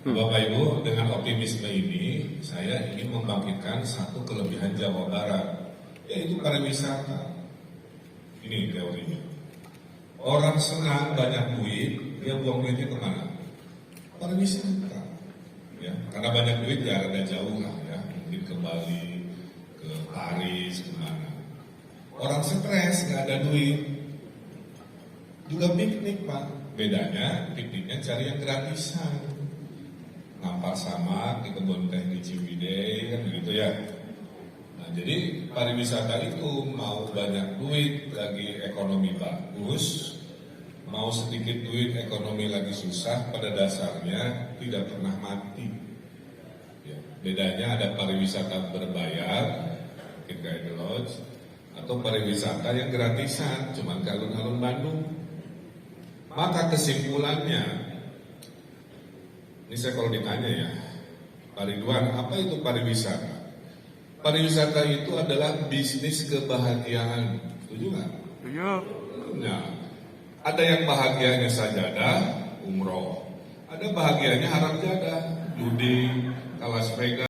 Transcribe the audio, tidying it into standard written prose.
Bapak Ibu, dengan optimisme ini, saya ingin membangkitkan satu kelebihan Jawa Barat, yaitu pariwisata. Ini teorinya. Orang senang banyak duit, dia buang duitnya kemana? Pariwisata. Ya, karena banyak duit ya ada jauh lah ya, mungkin ke Bali, ke Paris, kemana. Orang stres, nggak ada duit, juga piknik Pak. Bedanya pikniknya cari yang gratisan, ngampar sama di kebun teh di Ciwidey kan begitu ya. Nah, jadi pariwisata itu mau banyak duit lagi ekonomi bagus, mau sedikit duit ekonomi lagi susah, pada dasarnya tidak pernah mati. Ya, bedanya ada pariwisata berbayar, mungkin kayak The Lodge, atau pariwisata yang gratisan, cuman ke alun-alun Bandung. Maka kesimpulannya, ini saya kalau ditanya ya, Pak Ridwan, apa itu pariwisata? Pariwisata itu adalah bisnis kebahagiaan, setuju nggak? Setuju. Nah, ada yang bahagianya sajadah, umroh, ada bahagianya haram jadah, judi, Las Vegas.